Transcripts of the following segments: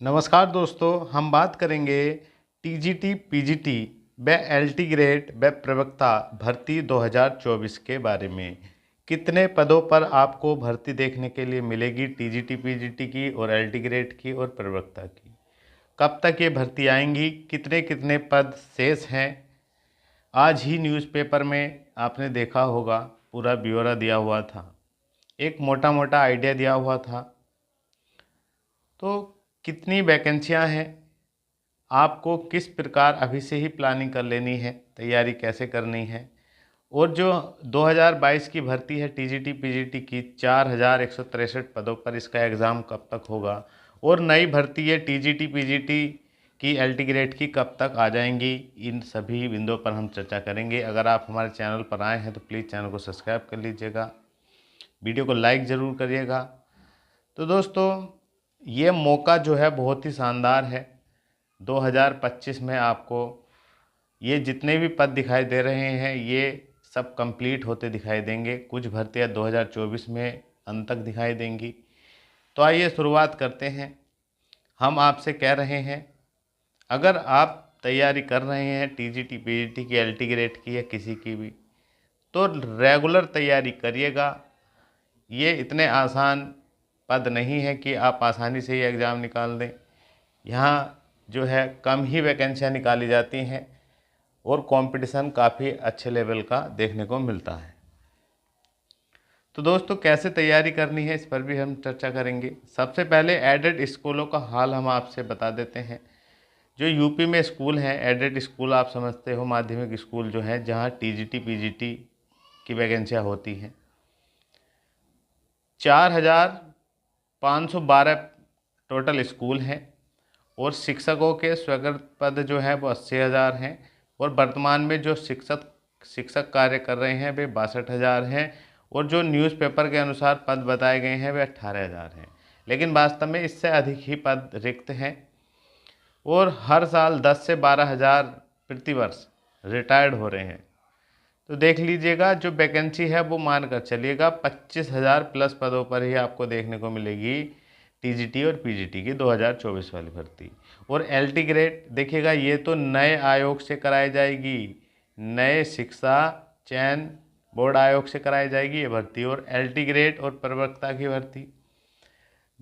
नमस्कार दोस्तों, हम बात करेंगे टीजीटी, पीजीटी व एलटी ग्रेड व प्रवक्ता भर्ती 2024 के बारे में। कितने पदों पर आपको भर्ती देखने के लिए मिलेगी टीजीटी, पीजीटी की और एलटी ग्रेड की और प्रवक्ता की। कब तक ये भर्ती आएंगी, कितने कितने पद शेष हैं। आज ही न्यूज़पेपर में आपने देखा होगा, पूरा ब्यौरा दिया हुआ था, एक मोटा मोटा आइडिया दिया हुआ था। तो कितनी वैकेंसियां हैं, आपको किस प्रकार अभी से ही प्लानिंग कर लेनी है, तैयारी कैसे करनी है। और जो 2022 की भर्ती है टीजीटी, पीजीटी की 4163 पदों पर, इसका एग्ज़ाम कब तक होगा। और नई भर्ती है टीजीटी, पीजीटी की एलटी ग्रेड की कब तक आ जाएंगी, इन सभी बिंदुओं पर हम चर्चा करेंगे। अगर आप हमारे चैनल पर आए हैं तो प्लीज़ चैनल को सब्सक्राइब कर लीजिएगा, वीडियो को लाइक ज़रूर करिएगा। तो दोस्तों, ये मौका जो है बहुत ही शानदार है। 2025 में आपको ये जितने भी पद दिखाई दे रहे हैं, ये सब कंप्लीट होते दिखाई देंगे। कुछ भर्तियां 2024 में अंत तक दिखाई देंगी। तो आइए शुरुआत करते हैं। हम आपसे कह रहे हैं, अगर आप तैयारी कर रहे हैं टीजीटी, पीजीटी की, एलटी ग्रेड की या किसी की भी, तो रेगुलर तैयारी करिएगा। ये इतने आसान पद नहीं है कि आप आसानी से ही एग्ज़ाम निकाल दें। यहाँ जो है कम ही वैकेंसियाँ निकाली जाती हैं और कंपटीशन काफ़ी अच्छे लेवल का देखने को मिलता है। तो दोस्तों, कैसे तैयारी करनी है, इस पर भी हम चर्चा करेंगे। सबसे पहले एडेड स्कूलों का हाल हम आपसे बता देते हैं। जो यूपी में स्कूल हैं, एडेड स्कूल आप समझते हो, माध्यमिक स्कूल जो है जहाँ टीजीटी, पीजीटी की वैकेंसियाँ होती हैं। 4512 टोटल स्कूल हैं और शिक्षकों के स्वीकृत पद जो हैं वो 80,000 हैं। और वर्तमान में जो शिक्षक कार्य कर रहे हैं वे 62,000 हैं। और जो न्यूज़पेपर के अनुसार पद बताए गए हैं वे 18,000 हैं, लेकिन वास्तव में इससे अधिक ही पद रिक्त हैं। और हर साल 10 से 12,000 प्रतिवर्ष रिटायर्ड हो रहे हैं। तो देख लीजिएगा, जो वैकेंसी है वो मान कर चलिएगा 25,000 प्लस पदों पर ही आपको देखने को मिलेगी टीजीटी और पीजीटी की 2024 वाली भर्ती। और एलटी ग्रेड देखिएगा, ये तो नए आयोग से कराई जाएगी, नए शिक्षा चयन बोर्ड आयोग से कराई जाएगी ये भर्ती। और एलटी ग्रेड और प्रवक्ता की भर्ती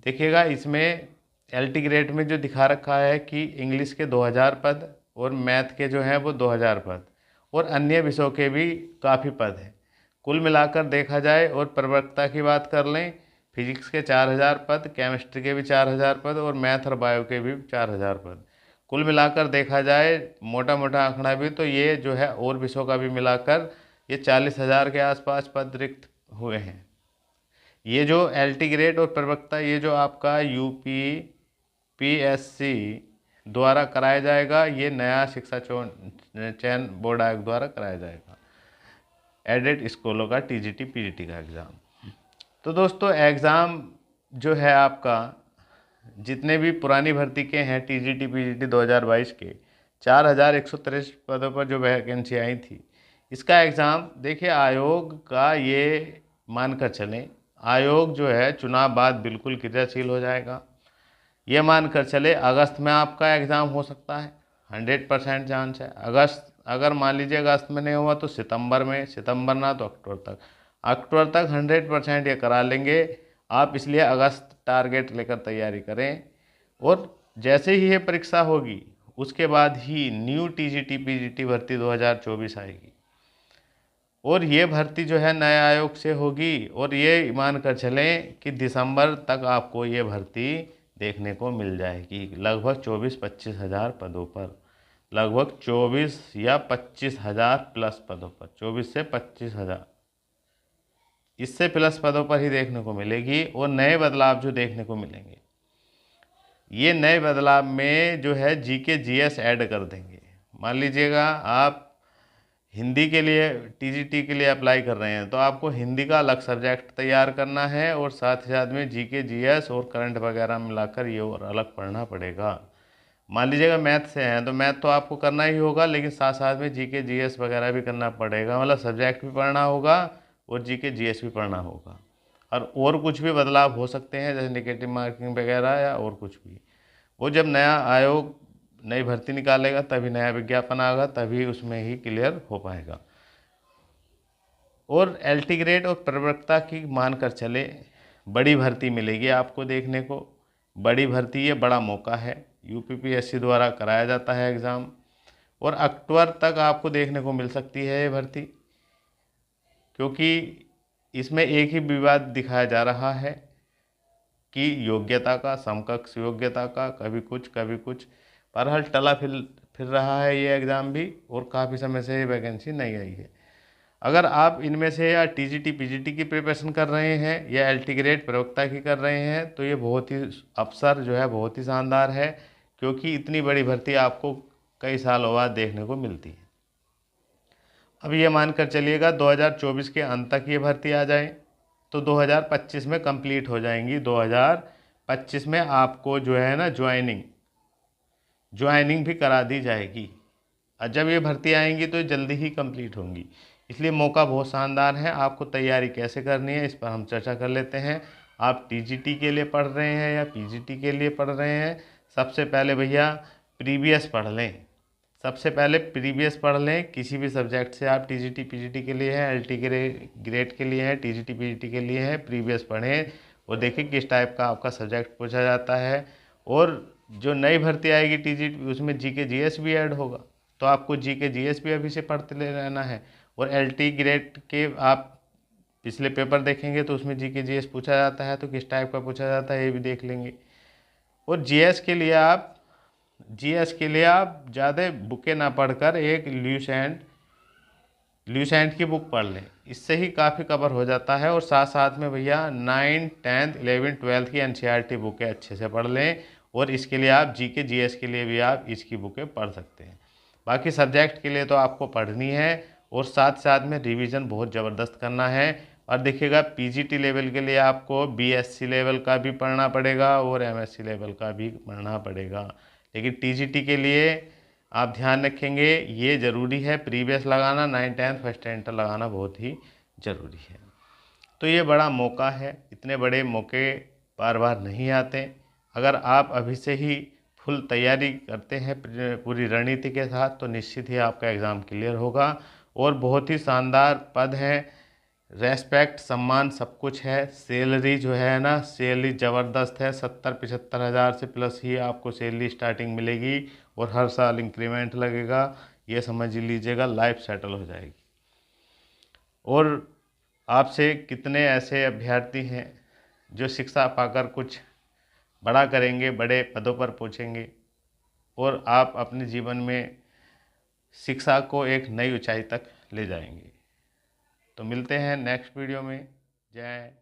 देखिएगा, इसमें एलटी ग्रेड में जो दिखा रखा है कि इंग्लिश के 2000 पद और मैथ के जो हैं वो 2000 पद और अन्य विषयों के भी काफ़ी पद हैं। कुल मिलाकर देखा जाए और प्रवक्ता की बात कर लें, फिजिक्स के 4000 पद, केमिस्ट्री के भी 4000 पद और मैथ और बायो के भी 4000 पद। कुल मिलाकर देखा जाए, मोटा मोटा आंकड़ा भी, तो ये जो है और विषयों का भी मिलाकर ये 40,000 के आसपास पद रिक्त हुए हैं। ये जो एलटी ग्रेड और प्रवक्ता, ये जो आपका यूपी पीएससी द्वारा कराया जाएगा, ये नया शिक्षा चयन बोर्ड आयोग द्वारा कराया जाएगा एडेड स्कूलों का टीजीटी, पीजीटी का एग्ज़ाम। तो दोस्तों, एग्ज़ाम जो है आपका, जितने भी पुरानी भर्ती के हैं टीजीटी, पीजीटी 2022 के 4163 पदों पर जो वैकेंसी आई थी, इसका एग्ज़ाम देखिए, आयोग का ये मानकर चलें, आयोग जो है चुनाव बाद बिल्कुल क्रियाशील हो जाएगा। ये मानकर चले अगस्त में आपका एग्ज़ाम हो सकता है, 100% चांस है। अगस्त, अगर मान लीजिए अगस्त में नहीं हुआ तो सितंबर में, सितंबर ना तो अक्टूबर तक, अक्टूबर तक 100% ये करा लेंगे आप। इसलिए अगस्त टारगेट लेकर तैयारी करें। और जैसे ही ये परीक्षा होगी उसके बाद ही न्यू टीजीटी, पीजीटी भर्ती 2024 आएगी। और ये भर्ती जो है नए आयोग से होगी। और ये मान कर चलें कि दिसंबर तक आपको ये भर्ती देखने को मिल जाएगी, लगभग 24-25 हज़ार पदों पर, लगभग 24 या 25,000 प्लस पदों पर, 24 से 25,000, इससे प्लस पदों पर ही देखने को मिलेगी। और नए बदलाव जो देखने को मिलेंगे, ये नए बदलाव में जो है जीके जीएस ऐड कर देंगे। मान लीजिएगा आप हिंदी के लिए, टीजीटी के लिए अप्लाई कर रहे हैं, तो आपको हिंदी का अलग सब्जेक्ट तैयार करना है और साथ ही साथ में जीके जीएस और करंट वगैरह मिलाकर ये और अलग पढ़ना पड़ेगा। मान लीजिएगा मैथ से हैं तो मैथ तो आपको करना ही होगा, लेकिन साथ साथ में जीके जीएस वगैरह भी करना पड़ेगा, मतलब सब्जेक्ट भी पढ़ना होगा और जीके जीएस भी पढ़ना होगा। और कुछ भी बदलाव हो सकते हैं, जैसे नेगेटिव मार्किंग वगैरह या और कुछ भी, वो जब नया आयोग नई भर्ती निकालेगा तभी नया विज्ञापन आएगा, तभी उसमें ही क्लियर हो पाएगा। और एलटी ग्रेड और प्रवक्ता की मानकर चले, बड़ी भर्ती मिलेगी आपको देखने को। बड़ी भर्ती, ये बड़ा मौका है, यूपीपीएससी द्वारा कराया जाता है एग्ज़ाम, और अक्टूबर तक आपको देखने को मिल सकती है ये भर्ती, क्योंकि इसमें एक ही विवाद दिखाया जा रहा है कि योग्यता का, समकक्ष योग्यता का, कभी कुछ कभी कुछ। बहरहाल टला फिर रहा है ये एग्ज़ाम भी, और काफ़ी समय से ये वैकेंसी नहीं आई है। अगर आप इनमें से या टीजीटी पीजीटी की प्रिपरेशन कर रहे हैं या एलटी ग्रेड प्रवक्ता की कर रहे हैं, तो ये बहुत ही अवसर जो है बहुत ही शानदार है, क्योंकि इतनी बड़ी भर्ती आपको कई सालों बाद देखने को मिलती है। अब ये मानकर चलिएगा 2024 के अंत तक ये भर्ती आ जाए तो 2025 में कंप्लीट हो जाएंगी। 2025 में आपको जो है ना ज्वाइनिंग भी करा दी जाएगी, और जब ये भर्ती आएंगी तो जल्दी ही कंप्लीट होंगी। इसलिए मौका बहुत शानदार है। आपको तैयारी कैसे करनी है इस पर हम चर्चा कर लेते हैं। आप टीजीटी के लिए पढ़ रहे हैं या पीजीटी के लिए पढ़ रहे हैं, सबसे पहले भैया प्रीवियस पढ़ लें। सबसे पहले प्रीवियस पढ़ लें, किसी भी सब्जेक्ट से आप टीजीटी पीजीटी के लिए हैं, एलटी ग्रेड के लिए हैं, टीजीटी पीजीटी के लिए हैं, प्रीवियस पढ़ें और देखें किस टाइप का आपका सब्जेक्ट पूछा जाता है। और जो नई भर्ती आएगी टीजीटी, उसमें जीके जीएस भी ऐड होगा, तो आपको जीके जीएस भी अभी से पढ़ते ले रहना है। और एलटी ग्रेड के आप पिछले पेपर देखेंगे तो उसमें जीके जीएस पूछा जाता है, तो किस टाइप का पूछा जाता है ये भी देख लेंगे। और जीएस के लिए आप ज़्यादा बुकें ना पढ़कर एक ल्यूसेंट की बुक पढ़ लें, इससे ही काफ़ी कवर हो जाता है। और साथ साथ में भैया 9, 10, 11, 12 की एनसीईआरटी बुकें अच्छे से पढ़ लें, और इसके लिए आप जीके जीएस के लिए भी आप इसकी बुकें पढ़ सकते हैं। बाकी सब्जेक्ट के लिए तो आपको पढ़नी है, और साथ साथ में रिवीजन बहुत ज़बरदस्त करना है। और देखिएगा पीजीटी लेवल के लिए आपको बीएससी लेवल का भी पढ़ना पड़ेगा और एमएससी लेवल का भी पढ़ना पड़ेगा, लेकिन टीजीटी के लिए आप ध्यान रखेंगे ये ज़रूरी है, प्रीवियस लगाना, 9, 10 फर्स्ट एंटर लगाना बहुत ही ज़रूरी है। तो ये बड़ा मौका है, इतने बड़े मौके बार बार नहीं आते। अगर आप अभी से ही फुल तैयारी करते हैं पूरी रणनीति के साथ, तो निश्चित ही आपका एग्ज़ाम क्लियर होगा। और बहुत ही शानदार पद है, रेस्पेक्ट, सम्मान सब कुछ है। सैलरी जो है ना, सैलरी ज़बरदस्त है, 70-75 हज़ार से प्लस ही आपको सैलरी स्टार्टिंग मिलेगी, और हर साल इंक्रीमेंट लगेगा। ये समझ लीजिएगा लाइफ सेटल हो जाएगी। और आपसे कितने ऐसे अभ्यर्थी हैं जो शिक्षा पाकर कुछ बड़ा करेंगे, बड़े पदों पर पहुँचेंगे, और आप अपने जीवन में शिक्षा को एक नई ऊंचाई तक ले जाएंगे। तो मिलते हैं नेक्स्ट वीडियो में। जय